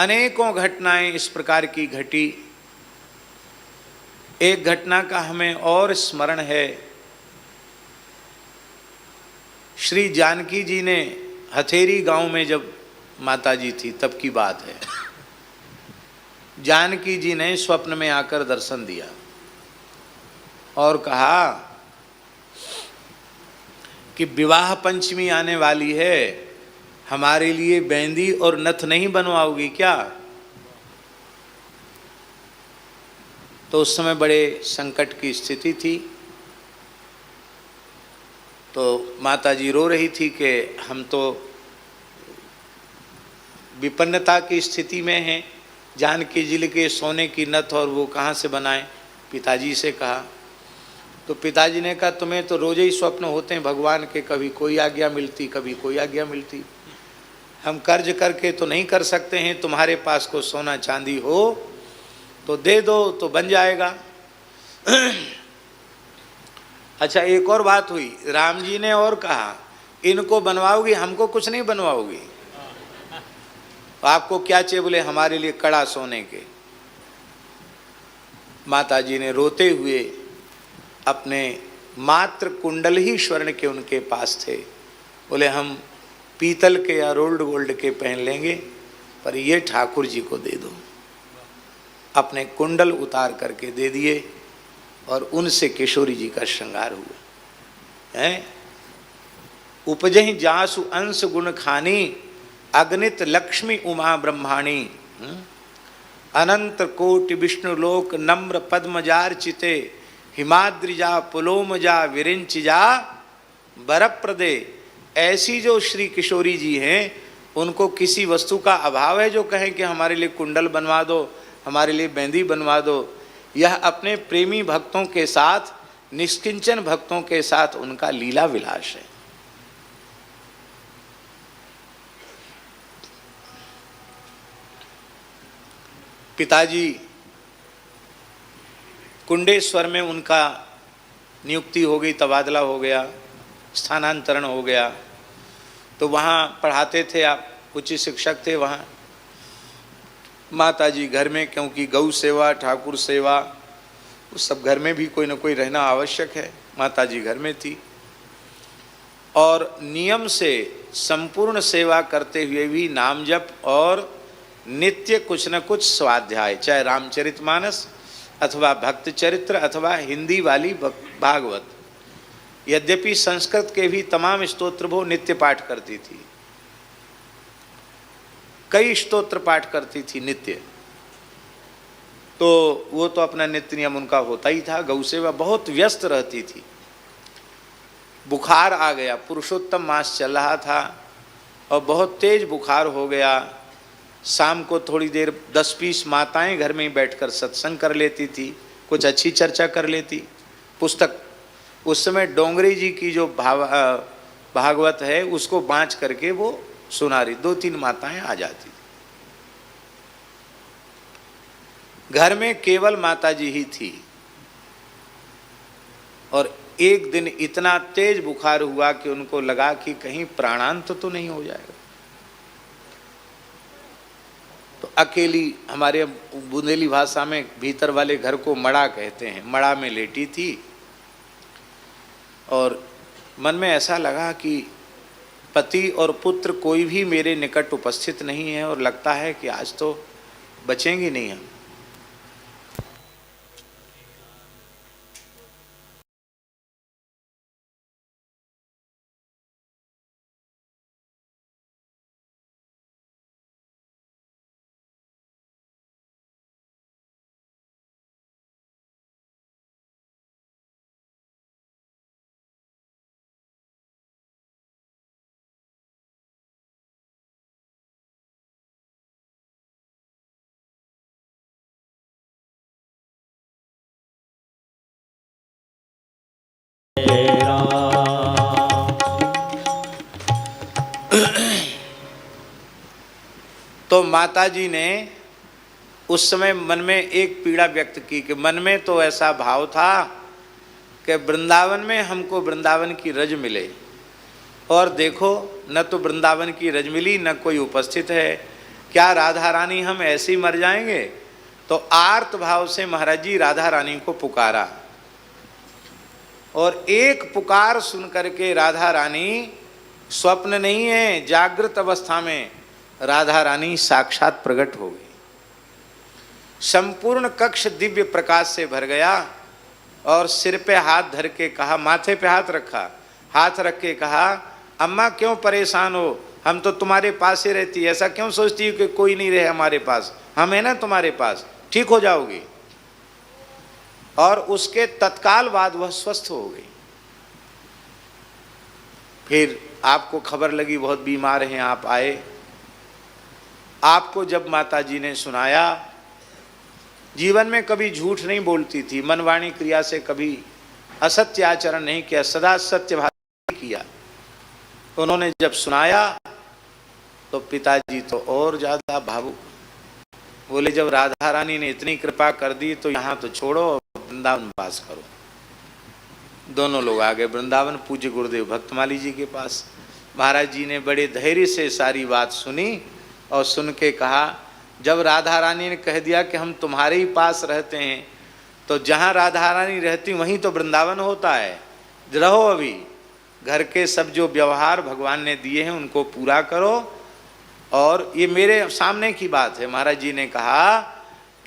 अनेकों घटनाएं इस प्रकार की घटी। एक घटना का हमें और स्मरण है। श्री जानकी जी ने हथेरी गांव में जब माता जी थी तब की बात है, जानकी जी ने स्वप्न में आकर दर्शन दिया और कहा कि विवाह पंचमी आने वाली है, हमारे लिए बेंदी और नथ नहीं बनवाओगी क्या? तो उस समय बड़े संकट की स्थिति थी। तो माता जी रो रही थी कि हम तो विपन्नता की स्थिति में हैं, जानकी जी के सोने की नथ और वो कहाँ से बनाएं? पिताजी से कहा। तो पिताजी ने कहा तुम्हें तो रोज ही स्वप्न होते हैं भगवान के, कभी कोई आज्ञा मिलती कभी कोई आज्ञा मिलती, हम कर्ज करके तो नहीं कर सकते हैं, तुम्हारे पास को सोना चांदी हो तो दे दो तो बन जाएगा। अच्छा, एक और बात हुई, राम जी ने और कहा इनको बनवाओगी, हमको कुछ नहीं बनवाओगी, आपको क्या चाहिए? बोले हमारे लिए कड़ा सोने के। माता जी ने रोते हुए अपने मात्र कुंडल ही स्वर्ण के उनके पास थे, बोले हम पीतल के या रोल्ड गोल्ड के पहन लेंगे, पर ये ठाकुर जी को दे दो। अपने कुंडल उतार करके दे दिए और उनसे किशोरी जी का श्रृंगार हुआ है। उपजहि जासु अंश गुण खानी, अगणित लक्ष्मी उमा ब्रह्माणी, अनंत कोटि विष्णु लोक नम्र पद्मजार्चिते, हिमाद्रिजा पुलोमजा विरिंचिजा बरप्रदे। ऐसी जो श्री किशोरी जी हैं, उनको किसी वस्तु का अभाव है जो कहें कि हमारे लिए कुंडल बनवा दो, हमारे लिए बेंदी बनवा दो। यह अपने प्रेमी भक्तों के साथ, निष्किंचन भक्तों के साथ उनका लीला विलास है। पिताजी कुंडेश्वर में उनका नियुक्ति हो गई, तबादला हो गया, स्थानांतरण हो गया। तो वहाँ पढ़ाते थे आप, उच्च शिक्षक थे वहाँ। माता जी घर में, क्योंकि गौ सेवा ठाकुर सेवा उस सब घर में भी कोई न कोई रहना आवश्यक है, माता जी घर में थी। और नियम से संपूर्ण सेवा करते हुए भी नाम जप और नित्य कुछ न कुछ स्वाध्याय, चाहे रामचरितमानस अथवा भक्त चरित्र अथवा हिंदी वाली भागवत, यद्यपि संस्कृत के भी तमाम स्तोत्र वो नित्य पाठ करती थी, कई स्तोत्र पाठ करती थी नित्य। तो वो तो अपना नित्य नियम उनका होता ही था। गौ सेवा बहुत व्यस्त रहती थी। बुखार आ गया, पुरुषोत्तम मास चल रहा था और बहुत तेज बुखार हो गया। शाम को थोड़ी देर 10-20 माताएं घर में ही बैठकर सत्संग कर लेती थी, कुछ अच्छी चर्चा कर लेती। पुस्तक उस समय डोंगरी जी की जो भागवत है उसको बाँच करके वो सुना रही, 2-3 माताएं आ जाती। घर में केवल माता जी ही थी। और एक दिन इतना तेज बुखार हुआ कि उनको लगा कि कहीं प्राणांत तो नहीं हो जाएगा। तो अकेली, हमारे बुंदेली भाषा में भीतर वाले घर को मड़ा कहते हैं, मड़ा में लेटी थी। और मन में ऐसा लगा कि पति और पुत्र कोई भी मेरे निकट उपस्थित नहीं है और लगता है कि आज तो बचेंगे नहीं हम। तो माताजी ने उस समय मन में एक पीड़ा व्यक्त की कि मन में तो ऐसा भाव था कि वृंदावन में हमको वृंदावन की रज मिले, और देखो न तो वृंदावन की रज मिली, न कोई उपस्थित है, क्या राधा रानी हम ऐसे ही मर जाएंगे? तो आर्त भाव से महाराज जी राधा रानी को पुकारा, और एक पुकार सुन करके राधा रानी, स्वप्न नहीं है, जागृत अवस्था में राधा रानी साक्षात प्रकट हो गई। संपूर्ण कक्ष दिव्य प्रकाश से भर गया, और सिर पे हाथ धर के कहा, माथे पे हाथ रखा, हाथ रख के कहा, अम्मा क्यों परेशान हो, हम तो तुम्हारे पास ही रहती, ऐसा क्यों सोचती हो कि कोई नहीं रहे हमारे पास, हम है ना तुम्हारे पास, ठीक हो जाओगी। और उसके तत्काल बाद वह स्वस्थ हो गई। फिर आपको खबर लगी बहुत बीमार हैं, आप आए। आपको जब माता जी ने सुनाया, जीवन में कभी झूठ नहीं बोलती थी, मनवाणी क्रिया से कभी असत्य आचरण नहीं किया, सदा सत्य भाषण किया। उन्होंने जब सुनाया तो पिताजी तो और ज्यादा भावुक, बोले जब राधा रानी ने इतनी कृपा कर दी तो यहाँ तो छोड़ो, वृंदावन वास करो। दोनों लोग आ गए वृंदावन, पूज्य गुरुदेव भक्तमाली जी के पास। महाराज जी ने बड़े धैर्य से सारी बात सुनी, और सुन के कहा, जब राधा रानी ने कह दिया कि हम तुम्हारे ही पास रहते हैं, तो जहाँ राधा रानी रहती वहीं तो वृंदावन होता है, रहो अभी, घर के सब जो व्यवहार भगवान ने दिए हैं उनको पूरा करो। और ये मेरे सामने की बात है, महाराज जी ने कहा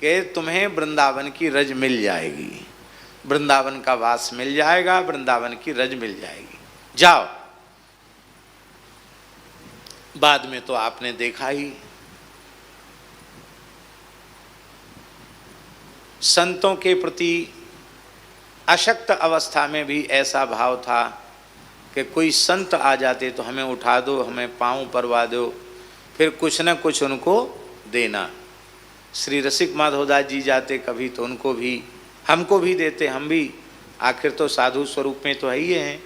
कि तुम्हें वृंदावन की रज मिल जाएगी, वृंदावन का वास मिल जाएगा, वृंदावन की रज मिल जाएगी, जाओ। बाद में तो आपने देखा ही, संतों के प्रति अशक्त अवस्था में भी ऐसा भाव था कि कोई संत आ जाते तो हमें उठा दो, हमें पाँव परवा दो, फिर कुछ न कुछ उनको देना। श्री रसिक माधवदास जी जाते कभी तो उनको भी, हमको भी देते, हम भी आखिर तो साधु स्वरूप में तो है ही हैं,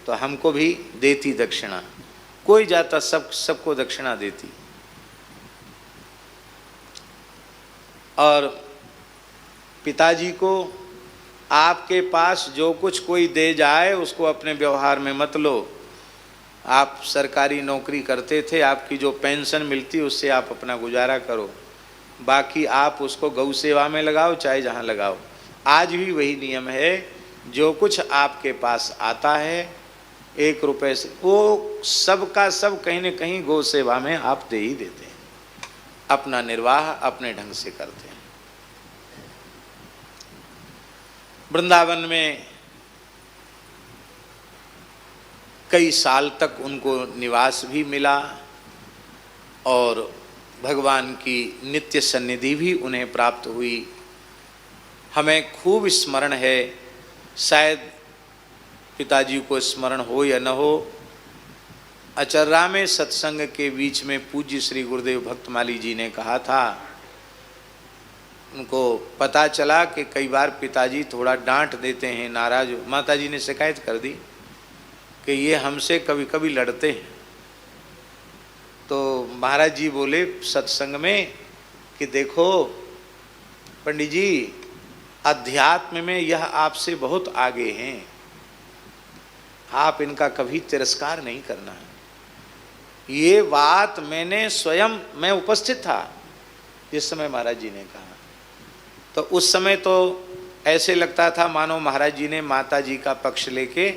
तो हमको भी देती दक्षिणा। कोई जाता सबको दक्षिणा देती। और पिताजी को, आपके पास जो कुछ कोई दे जाए उसको अपने व्यवहार में मत लो। आप सरकारी नौकरी करते थे, आपकी जो पेंशन मिलती उससे आप अपना गुजारा करो, बाकी आप उसको गौ सेवा में लगाओ, चाहे जहाँ लगाओ। आज भी वही नियम है, जो कुछ आपके पास आता है 1 रुपये से, वो सब का सब कहीं न कहीं गौ सेवा में आप दे ही देते हैं, अपना निर्वाह अपने ढंग से करते हैं। वृंदावन में कई साल तक उनको निवास भी मिला, और भगवान की नित्य सन्निधि भी उन्हें प्राप्त हुई। हमें खूब स्मरण है, शायद पिताजी को स्मरण हो या न हो, अचर्रा में सत्संग के बीच में पूज्य श्री गुरुदेव भक्तमाली जी ने कहा था, उनको पता चला कि कई बार पिताजी थोड़ा डांट देते हैं, नाराज, माताजी ने शिकायत कर दी कि ये हमसे कभी कभी लड़ते हैं। तो महाराज जी बोले सत्संग में कि देखो पंडित जी, अध्यात्म में यह आपसे बहुत आगे हैं, आप इनका कभी तिरस्कार नहीं करना है। ये बात मैंने स्वयं, मैं उपस्थित था जिस समय महाराज जी ने कहा, तो उस समय तो ऐसे लगता था मानो महाराज जी ने माता जी का पक्ष लेके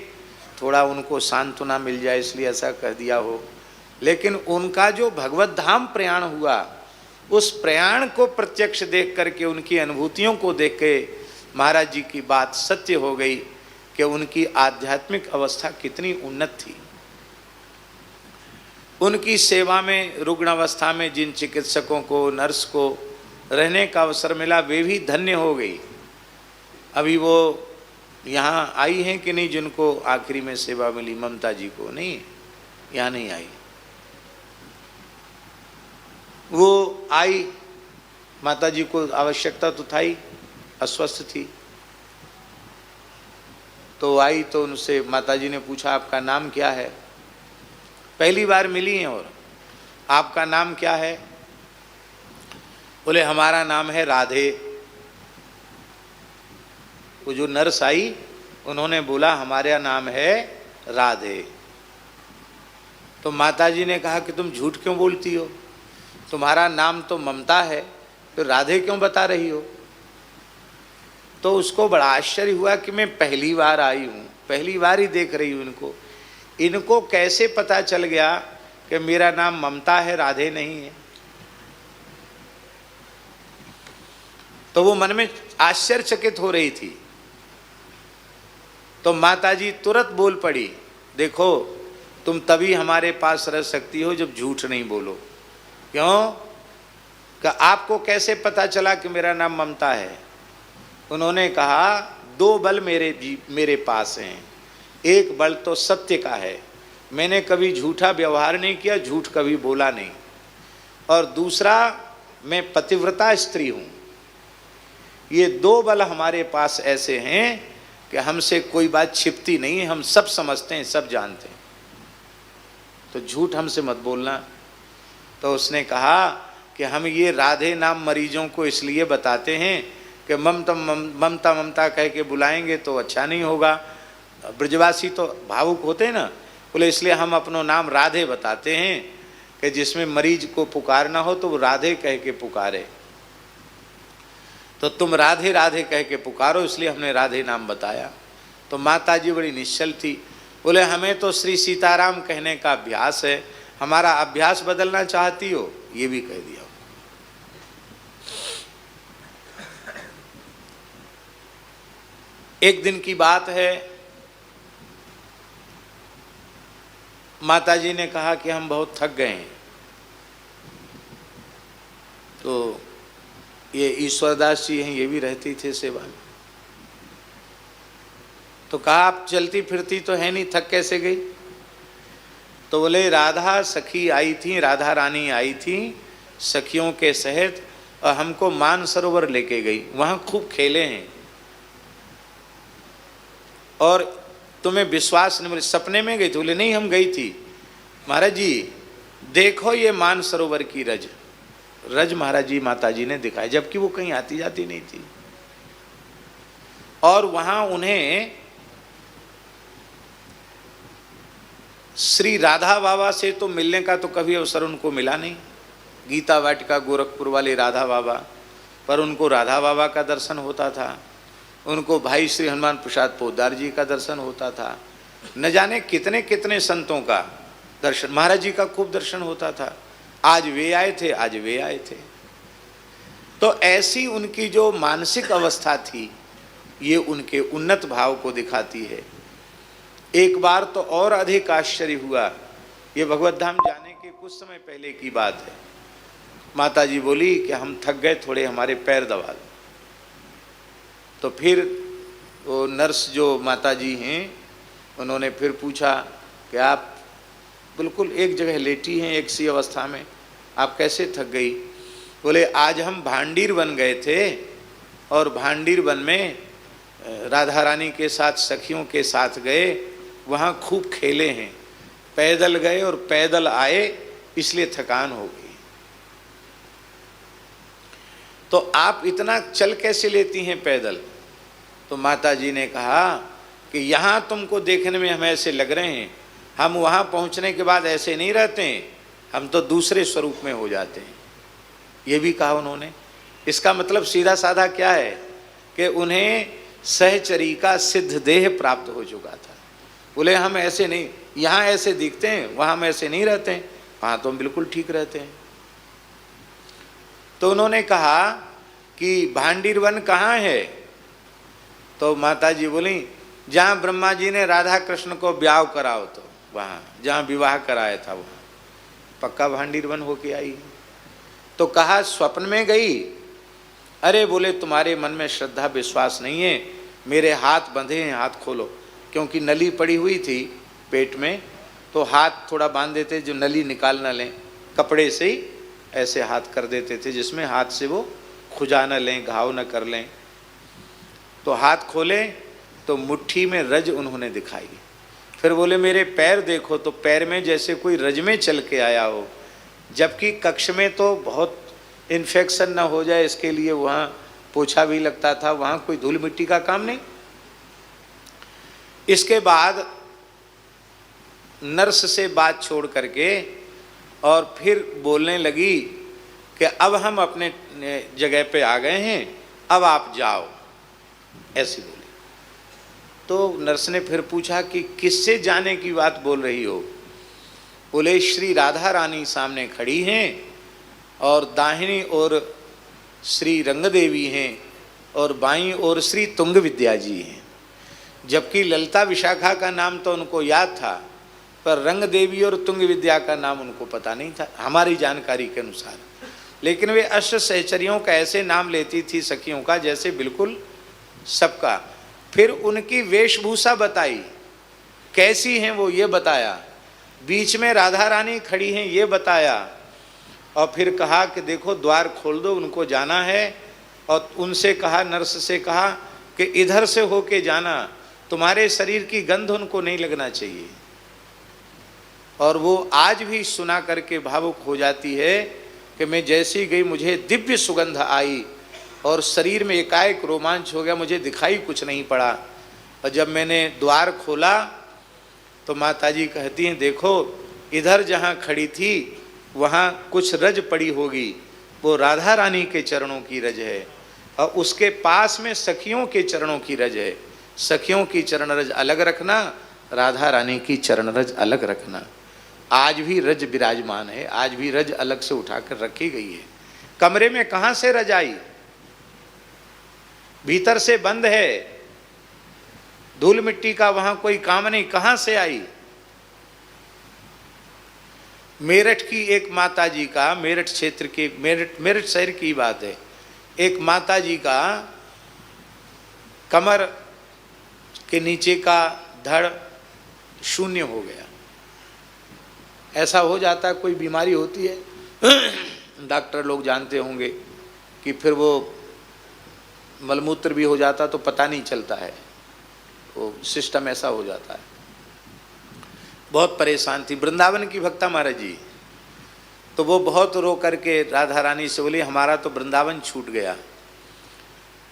थोड़ा उनको सांत्वना मिल जाए इसलिए ऐसा कह दिया हो। लेकिन उनका जो भगवत धाम प्रयाण हुआ, उस प्रयाण को प्रत्यक्ष देख करके, उनकी अनुभूतियों को देख के महाराज जी की बात सत्य हो गई कि उनकी आध्यात्मिक अवस्था कितनी उन्नत थी। उनकी सेवा में रुग्ण अवस्था में जिन चिकित्सकों को, नर्स को रहने का अवसर मिला, वे भी धन्य हो गई। अभी वो यहाँ आई हैं कि नहीं, जिनको आखिरी में सेवा मिली, ममता जी को? नहीं, यहाँ नहीं आई। वो आई, माता जी को आवश्यकता तो था ही, अस्वस्थ थी, तो आई। तो उनसे माता जी ने पूछा आपका नाम क्या है? पहली बार मिली हैं, और आपका नाम क्या है? बोले हमारा नाम है राधे। वो जो नर्स आई उन्होंने बोला हमारा नाम है राधे। तो माताजी ने कहा कि तुम झूठ क्यों बोलती हो, तुम्हारा नाम तो ममता है, तो राधे क्यों बता रही हो? तो उसको बड़ा आश्चर्य हुआ कि मैं पहली बार आई हूँ, पहली बार ही देख रही हूँ इनको, इनको कैसे पता चल गया कि मेरा नाम ममता है, राधे नहीं है? तो वो मन में आश्चर्यचकित हो रही थी। तो माताजी तुरंत बोल पड़ी, देखो तुम तभी हमारे पास रह सकती हो जब झूठ नहीं बोलो। क्यों? कि आपको कैसे पता चला कि मेरा नाम ममता है? उन्होंने कहा, दो बल मेरे पास हैं। एक बल तो सत्य का है, मैंने कभी झूठा व्यवहार नहीं किया, झूठ कभी बोला नहीं। और दूसरा, मैं पतिव्रता स्त्री हूँ। ये दो बल हमारे पास ऐसे हैं कि हमसे कोई बात छिपती नहीं है, हम सब समझते हैं, सब जानते हैं, तो झूठ हमसे मत बोलना। तो उसने कहा कि हम ये राधे नाम मरीजों को इसलिए बताते हैं कि ममता ममता ममता कह के बुलाएंगे तो अच्छा नहीं होगा, ब्रजवासी तो भावुक होते हैं ना, बोले इसलिए हम अपना नाम राधे बताते हैं कि जिसमें मरीज को पुकारना हो तो वो राधे कह के पुकारे। तो तुम राधे राधे कह के पुकारो, इसलिए हमने राधे नाम बताया। तो माता जी बड़ी निश्चल थी, बोले हमें तो श्री सीताराम कहने का अभ्यास है, हमारा अभ्यास बदलना चाहती हो? ये भी कह दिया। एक दिन की बात है, माताजी ने कहा कि हम बहुत थक गए हैं। तो ये ईश्वरदास जी हैं, ये भी रहती थे सेवा में। तो कहा आप चलती फिरती तो है नहीं, थक कैसे गई? तो बोले राधा सखी आई थी, राधा रानी आई थी सखियों के सहित, और हमको मानसरोवर लेके गई, वहाँ खूब खेले हैं। और तुम्हें विश्वास नहीं, बोले सपने में गई थी? बोले नहीं, हम गई थी। महाराज जी देखो ये मानसरोवर की रज, रज महाराज जी माता जी ने दिखाई, जबकि वो कहीं आती जाती नहीं थी। और वहां उन्हें श्री राधा बाबा से तो मिलने का तो कभी अवसर उनको मिला नहीं, गीता वाटिका गोरखपुर वाले राधा बाबा, पर उनको राधा बाबा का दर्शन होता था, उनको भाई श्री हनुमान प्रसाद पोद्दार जी का दर्शन होता था, न जाने कितने कितने संतों का दर्शन, महाराज जी का खूब दर्शन होता था। आज वे आए थे, आज वे आए थे। तो ऐसी उनकी जो मानसिक अवस्था थी, ये उनके उन्नत भाव को दिखाती है। एक बार तो और अधिक आश्चर्य हुआ, ये भगवत धाम जाने के कुछ समय पहले की बात है। माता जी बोली कि हम थक गए, थोड़े हमारे पैर दबा दो। तो फिर वो नर्स जो माता जी हैं, उन्होंने फिर पूछा कि आप बिल्कुल एक जगह लेटी हैं एक सी अवस्था में, आप कैसे थक गई? बोले आज हम भांडीर वन गए थे, और भांडीर वन में राधा रानी के साथ सखियों के साथ गए, वहाँ खूब खेले हैं, पैदल गए और पैदल आए, इसलिए थकान हो गई। तो आप इतना चल कैसे लेती हैं पैदल? तो माता जी ने कहा कि यहाँ तुमको देखने में हम ऐसे लग रहे हैं, हम वहाँ पहुँचने के बाद ऐसे नहीं रहते हैं, हम तो दूसरे स्वरूप में हो जाते हैं। ये भी कहा उन्होंने। इसका मतलब सीधा साधा क्या है कि उन्हें सहचरी का सिद्ध देह प्राप्त हो चुका था। बोले हम ऐसे नहीं, यहाँ ऐसे दिखते हैं, वहाँ हम ऐसे नहीं रहते हैं, वहाँ तो हम बिल्कुल ठीक रहते हैं। तो उन्होंने कहा कि भांडीर वन कहाँ है? तो माता जी बोली जहाँ ब्रह्मा जी ने राधा कृष्ण को ब्याह कराओ, तो वहाँ जहाँ विवाह कराया था वहाँ पक्का भांडीर वन होके आई। तो कहा स्वप्न में गई? अरे बोले तुम्हारे मन में श्रद्धा विश्वास नहीं है, मेरे हाथ बंधे हैं, हाथ खोलो। क्योंकि नली पड़ी हुई थी पेट में, तो हाथ थोड़ा बांध देते जो नली निकाल न लें, कपड़े से ही ऐसे हाथ कर देते थे जिसमें हाथ से वो खुजा न लें, घाव न कर लें। तो हाथ खोले तो मुट्ठी में रज उन्होंने दिखाई। फिर बोले मेरे पैर देखो, तो पैर में जैसे कोई रज में चल के आया हो, जबकि कक्ष में तो बहुत इन्फेक्शन ना हो जाए इसके लिए वहाँ पोछा भी लगता था, वहाँ कोई धूल मिट्टी का काम नहीं। इसके बाद नर्स से बात छोड़ करके और फिर बोलने लगी कि अब हम अपने जगह पे आ गए हैं, अब आप जाओ, ऐसी बोली। तो नर्स ने फिर पूछा कि किससे जाने की बात बोल रही हो? बोले श्री राधा रानी सामने खड़ी हैं और दाहिनी ओर श्री रंग देवी हैं और बाईं ओर श्री तुंग विद्या जी हैं। जबकि ललिता विशाखा का नाम तो उनको याद था, पर रंग देवी और तुंग विद्या का नाम उनको पता नहीं था हमारी जानकारी के अनुसार। लेकिन वे अष्ट सहचरियों का ऐसे नाम लेती थी सखियों का जैसे बिल्कुल सबका। फिर उनकी वेशभूषा बताई, कैसी हैं वो ये बताया, बीच में राधा रानी खड़ी हैं ये बताया, और फिर कहा कि देखो द्वार खोल दो, उनको जाना है। और उनसे कहा, नर्स से कहा कि इधर से होके जाना, तुम्हारे शरीर की गंध उनको नहीं लगना चाहिए। और वो आज भी सुना करके भावुक हो जाती है कि मैं जैसी गई मुझे दिव्य सुगंध आई और शरीर में एकाएक रोमांच हो गया, मुझे दिखाई कुछ नहीं पड़ा। और जब मैंने द्वार खोला तो माताजी कहती हैं देखो इधर जहाँ खड़ी थी वहाँ कुछ रज पड़ी होगी, वो राधा रानी के चरणों की रज है, और उसके पास में सखियों के चरणों की रज है। सखियों की चरण रज अलग रखना, राधा रानी की चरण रज अलग रखना। आज भी रज विराजमान है, आज भी रज अलग से उठाकर रखी गई है। कमरे में कहाँ से रज आई? भीतर से बंद है, धूल मिट्टी का वहां कोई काम नहीं, कहां से आई? मेरठ की एक माताजी का, मेरठ क्षेत्र के, मेरठ शहर की बात है, एक माताजी का कमर के नीचे का धड़ शून्य हो गया। ऐसा हो जाता है, कोई बीमारी होती है डॉक्टर लोग जानते होंगे कि फिर वो मलमूत्र भी हो जाता तो पता नहीं चलता है, वो सिस्टम ऐसा हो जाता है। बहुत परेशान थी वृंदावन की भक्ता महाराज जी, तो वो बहुत रो करके राधा रानी से बोली हमारा तो वृंदावन छूट गया।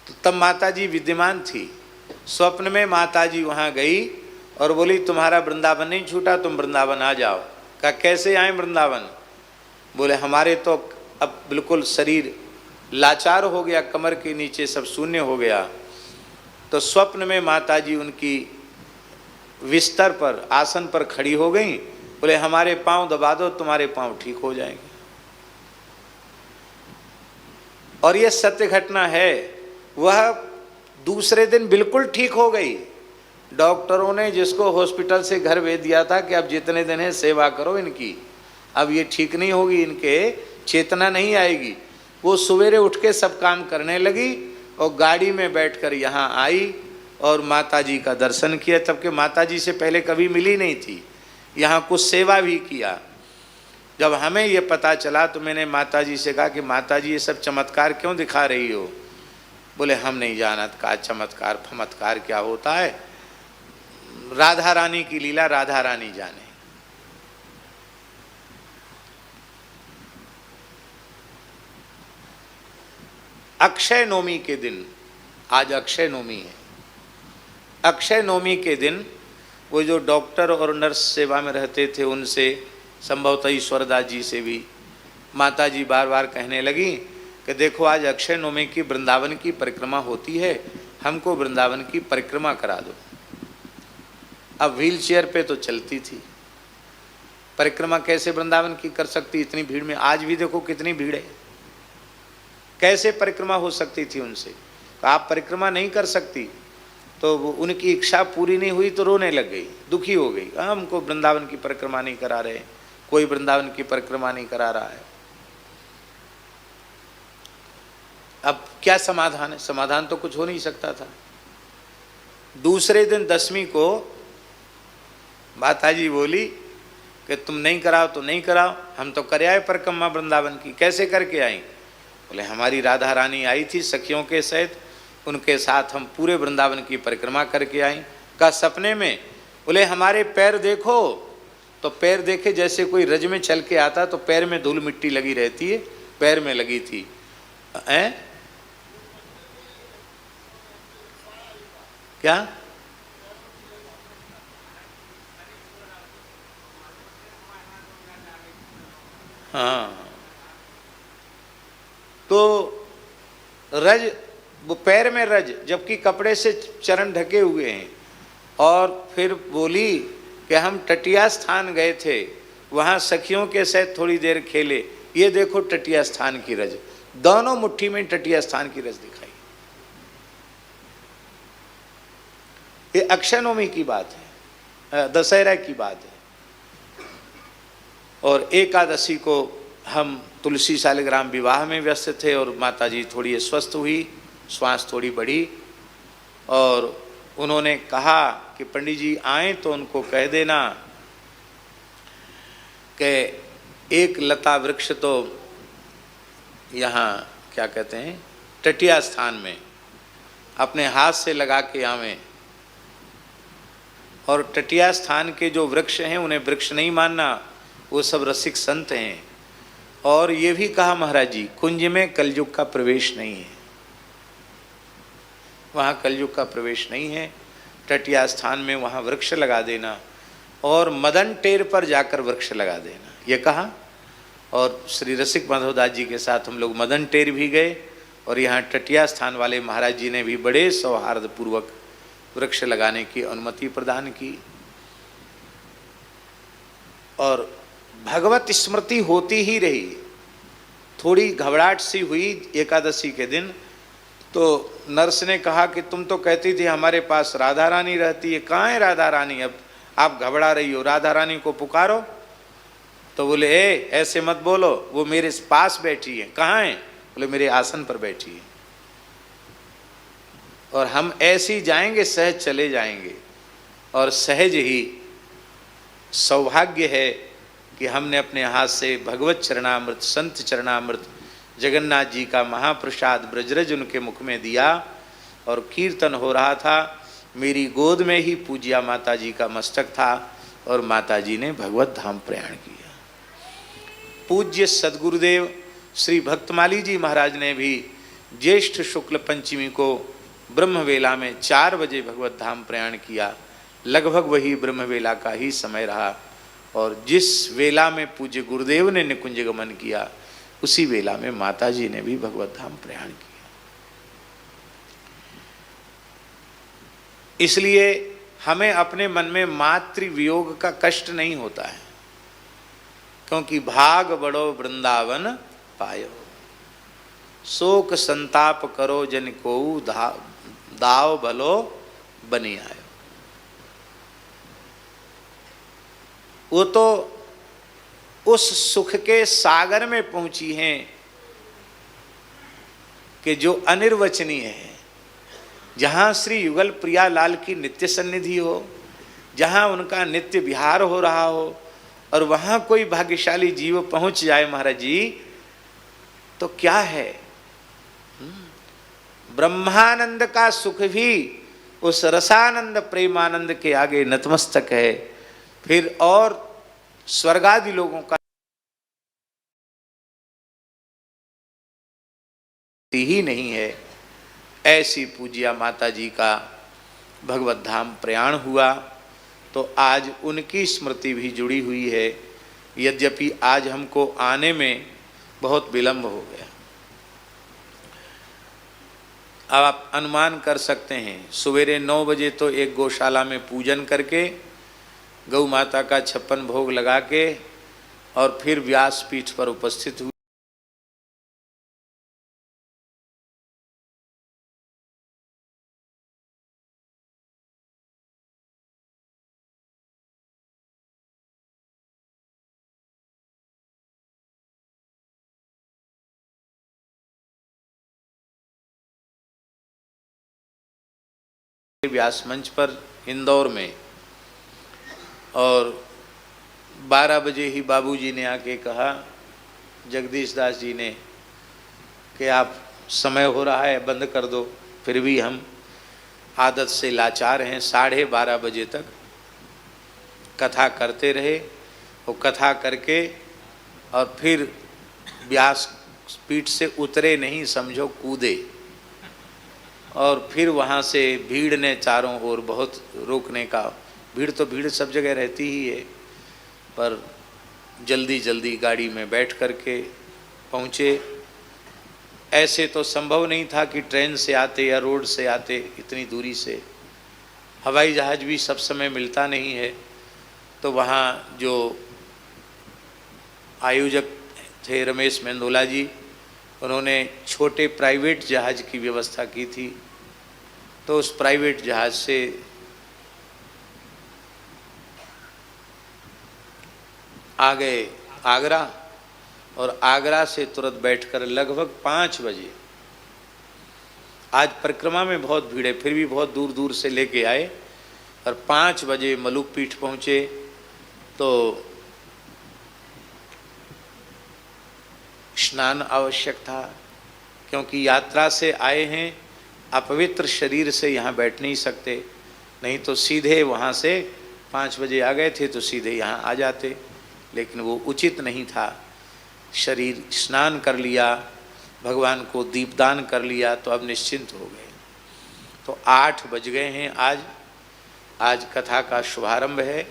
तो तब माता जी विद्यमान थी, स्वप्न में माता जी वहाँ गई और बोली तुम्हारा वृंदावन नहीं छूटा, तुम वृंदावन आ जाओ। कहा कैसे आए वृंदावन? बोले हमारे तो अब बिल्कुल शरीर लाचार हो गया, कमर के नीचे सब शून्य हो गया। तो स्वप्न में माता जी उनकी बिस्तर पर, आसन पर खड़ी हो गई। बोले हमारे पांव दबा दो, तुम्हारे पांव ठीक हो जाएंगे। और यह सत्य घटना है। वह दूसरे दिन बिल्कुल ठीक हो गई। डॉक्टरों ने जिसको हॉस्पिटल से घर भेज दिया था कि अब जितने दिन है सेवा करो इनकी, अब ये ठीक नहीं होगी, इनके चेतना नहीं आएगी, वो सवेरे उठ के सब काम करने लगी और गाड़ी में बैठकर यहाँ आई और माताजी का दर्शन किया। तब के माताजी से पहले कभी मिली नहीं थी, यहाँ कुछ सेवा भी किया। जब हमें ये पता चला तो मैंने माताजी से कहा कि माताजी ये सब चमत्कार क्यों दिखा रही हो? बोले हम नहीं जानत का चमत्कार फमत्कार क्या होता है, राधा रानी की लीला राधा रानी जाने। अक्षय नवमी के दिन, आज अक्षय नवमी है, अक्षय नवमी के दिन वो जो डॉक्टर और नर्स सेवा में रहते थे उनसे, संभवतः ईश्वरदास जी से भी माता जी बार बार कहने लगी कि देखो आज अक्षय नवमी की वृंदावन की परिक्रमा होती है, हमको वृंदावन की परिक्रमा करा दो। अब व्हील चेयर पे तो चलती थी, परिक्रमा कैसे वृंदावन की कर सकती इतनी भीड़ में? आज भी देखो कितनी भीड़ है, कैसे परिक्रमा हो सकती थी उनसे? आप परिक्रमा नहीं कर सकती। तो उनकी इच्छा पूरी नहीं हुई तो रोने लग गई, दुखी हो गई, हमको वृंदावन की परिक्रमा नहीं करा रहे, कोई वृंदावन की परिक्रमा नहीं करा रहा है। अब क्या समाधान है? समाधान तो कुछ हो नहीं सकता था। दूसरे दिन दसवीं को माताजी बोली कि तुम नहीं कराओ तो नहीं कराओ, हम तो कर आए परिक्रमा वृंदावन की। कैसे करके आई? बोले हमारी राधा रानी आई थी सखियों के सहित, उनके साथ हम पूरे वृंदावन की परिक्रमा करके आई। का सपने में? बोले हमारे पैर देखो, तो पैर देखे जैसे कोई रज में चल के आता तो पैर में धूल मिट्टी लगी रहती है, पैर में लगी थी। क्या? हाँ, तो रज, वो पैर में रज, जबकि कपड़े से चरण ढके हुए हैं। और फिर बोली कि हम टटिया स्थान गए थे, वहाँ सखियों के साथ थोड़ी देर खेले, ये देखो टटिया स्थान की रज। दोनों मुट्ठी में टटिया स्थान की रज दिखाई। ये अक्षय नवमी की बात है, दशहरा की बात है। और एकादशी को हम तुलसी शालिग्राम विवाह में व्यस्त थे और माताजी थोड़ी अस्वस्थ हुई, श्वास थोड़ी बढ़ी, और उन्होंने कहा कि पंडित जी आए तो उनको कह देना कि एक लता वृक्ष तो यहाँ क्या कहते हैं टटिया स्थान में अपने हाथ से लगा के आवें। और टटिया स्थान के जो वृक्ष हैं उन्हें वृक्ष नहीं मानना, वो सब रसिक संत हैं। और ये भी कहा महाराज जी, कुंज में कलयुग का प्रवेश नहीं है, वहाँ कलयुग का प्रवेश नहीं है। टटिया स्थान में वहाँ वृक्ष लगा देना और मदन टेर पर जाकर वृक्ष लगा देना, ये कहा। और श्री रसिक माधवदास जी के साथ हम लोग मदन टेर भी गए और यहाँ टटिया स्थान वाले महाराज जी ने भी बड़े सौहार्दपूर्वक वृक्ष लगाने की अनुमति प्रदान की। और भगवत स्मृति होती ही रही। थोड़ी घबराहट सी हुई एकादशी के दिन, तो नर्स ने कहा कि तुम तो कहती थी हमारे पास राधा रानी रहती है, कहाँ है राधा रानी, अब आप घबरा रही हो, राधा रानी को पुकारो। तो बोले ऐसे मत बोलो, वो मेरे पास बैठी है। कहाँ है? बोले मेरे आसन पर बैठी है। और हम ऐसे ही जाएंगे, सहज चले जाएंगे। और सहज ही सौभाग्य है कि हमने अपने हाथ से भगवत चरणामृत, संत चरणामृत, जगन्नाथ जी का महाप्रसाद ब्रजरज उनके मुख में दिया और कीर्तन हो रहा था। मेरी गोद में ही पूज्या माता जी का मस्तक था और माता जी ने भगवत धाम प्रयाण किया। पूज्य सदगुरुदेव श्री भक्तमाली जी महाराज ने भी ज्येष्ठ शुक्ल पंचमी को ब्रह्मवेला में 4 बजे भगवत धाम प्रयाण किया। लगभग वही ब्रह्मवेला का ही समय रहा और जिस वेला में पूज्य गुरुदेव ने निकुंज गमन किया उसी वेला में माता जी ने भी भगवत धाम प्रयाण किया। इसलिए हमें अपने मन में मातृ वियोग का कष्ट नहीं होता है, क्योंकि भाग बड़ो वृंदावन पायो, शोक संताप करो जन को दाव भलो बनी आयो। वो तो उस सुख के सागर में पहुंची हैं कि जो अनिर्वचनीय है, जहाँ श्री युगल प्रिया लाल की नित्य सन्निधि हो, जहाँ उनका नित्य विहार हो रहा हो, और वहाँ कोई भाग्यशाली जीव पहुँच जाए महाराज जी, तो क्या है। ब्रह्मानंद का सुख भी उस रसानंद प्रेमानंद के आगे नतमस्तक है। फिर और स्वर्गादि लोगों का ही नहीं है। ऐसी पूज्या माता जी का भगवत धाम प्रयाण हुआ तो आज उनकी स्मृति भी जुड़ी हुई है। यद्यपि आज हमको आने में बहुत विलंब हो गया। अब आप अनुमान कर सकते हैं, सवेरे 9 बजे तो एक गौशाला में पूजन करके गौ माता का 56 भोग लगा के और फिर व्यासपीठ पर उपस्थित हुए। व्यास मंच पर इंदौर में, और 12 बजे ही बाबूजी ने आके कहा, जगदीश दास जी ने, कि आप समय हो रहा है बंद कर दो। फिर भी हम आदत से लाचार हैं। 12:30 बजे तक कथा करते रहे। वो कथा करके और फिर व्यास पीठ से उतरे नहीं, समझो कूदे। और फिर वहाँ से भीड़ ने चारों ओर बहुत रोकने का, भीड़ तो भीड़ सब जगह रहती ही है, पर जल्दी जल्दी गाड़ी में बैठ करके पहुँचे। ऐसे तो संभव नहीं था कि ट्रेन से आते या रोड से आते इतनी दूरी से। हवाई जहाज़ भी सब समय मिलता नहीं है। तो वहाँ जो आयोजक थे रमेश मेंदोला जी, उन्होंने छोटे प्राइवेट जहाज़ की व्यवस्था की थी। तो उस प्राइवेट जहाज़ से आ गए आगरा, और आगरा से तुरंत बैठकर लगभग 5 बजे, आज परिक्रमा में बहुत भीड़ है फिर भी बहुत दूर दूर से लेके आए, और 5 बजे मलुक पीठ पहुँचे। तो स्नान आवश्यक था, क्योंकि यात्रा से आए हैं, अपवित्र शरीर से यहाँ बैठ नहीं सकते, नहीं तो सीधे वहाँ से 5 बजे आ गए थे तो सीधे यहाँ आ जाते, लेकिन वो उचित नहीं था। शरीर स्नान कर लिया, भगवान को दीपदान कर लिया, तो अब निश्चिंत हो गए। तो 8 बज गए हैं आज कथा का शुभारंभ है।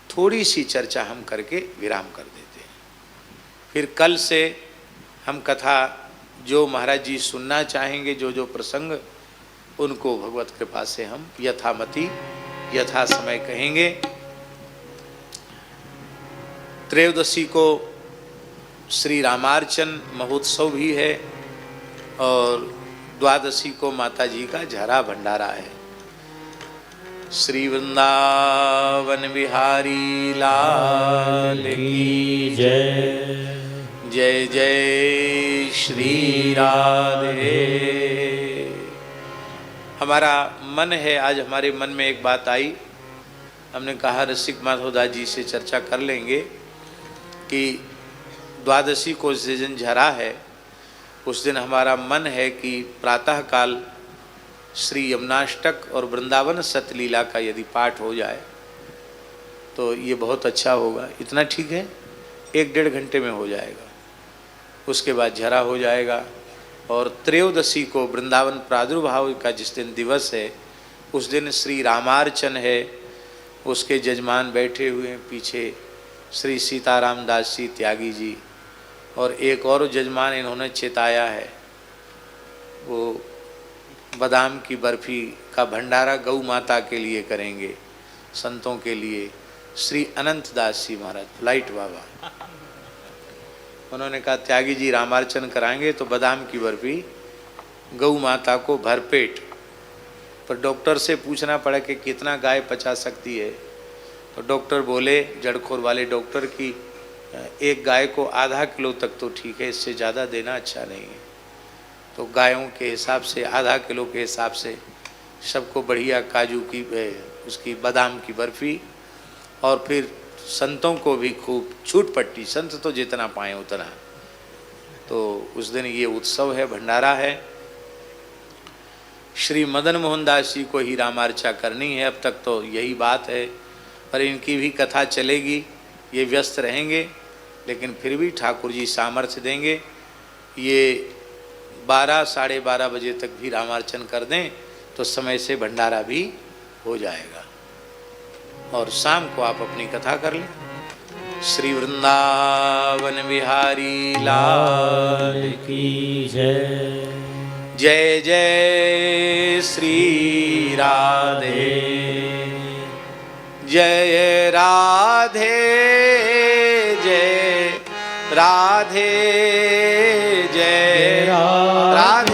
थोड़ी सी चर्चा हम करके विराम कर देते हैं, फिर कल से हम कथा जो महाराज जी सुनना चाहेंगे, जो जो प्रसंग, उनको भगवत कृपा से हम यथामति यथा समय कहेंगे। त्रयोदशी को श्री रामार्चन महोत्सव भी है, और द्वादशी को माता जी का झरा भंडारा है। श्री वृंदावन बिहारी लाल की जय। जय जय श्री राधे। हमारा मन है, आज हमारे मन में एक बात आई, हमने कहा रसिक माधवदास जी से चर्चा कर लेंगे कि द्वादशी को जिस दिन झरा है, उस दिन हमारा मन है कि प्रातःकाल श्री यमुनाष्टक और वृंदावन सतलीला का यदि पाठ हो जाए तो ये बहुत अच्छा होगा। इतना ठीक है, 1-1.5 घंटे में हो जाएगा, उसके बाद झरा हो जाएगा। और त्रयोदशी को वृंदावन प्रादुर्भाव का जिस दिन दिवस है, उस दिन श्री रामार्चन है, उसके जजमान बैठे हुए हैं पीछे श्री सीताराम दास जी त्यागी जी, और एक और जजमान इन्होंने चेताया है, वो बादाम की बर्फी का भंडारा गौ माता के लिए करेंगे, संतों के लिए, श्री अनंत दास जी महाराज फ्लाइट बाबा। उन्होंने कहा त्यागी जी रामार्चन कराएंगे तो बादाम की बर्फी गौ माता को भरपेट। पर डॉक्टर से पूछना पड़ा कि कितना गाय पचा सकती है, तो डॉक्टर बोले, जड़खोर वाले डॉक्टर, की एक गाय को आधा किलो तक तो ठीक है, इससे ज़्यादा देना अच्छा नहीं है। तो गायों के हिसाब से आधा किलो के हिसाब से सबको बढ़िया काजू की उसकी बादाम की बर्फ़ी, और फिर संतों को भी खूब छूट पट्टी, संत तो जितना पाएँ उतना। तो उस दिन ये उत्सव है, भंडारा है। श्री मदन मोहन दास जी को ही रामार्चा करनी है, अब तक तो यही बात है, पर इनकी भी कथा चलेगी, ये व्यस्त रहेंगे, लेकिन फिर भी ठाकुर जी सामर्थ्य देंगे। ये 12 साढ़े 12 बजे तक भी रामार्चन कर दें तो समय से भंडारा भी हो जाएगा, और शाम को आप अपनी कथा कर लें। श्री वृंदावन बिहारी लाल की जय। जय जय श्री राधे। जय राधे जय राधे जय राधे।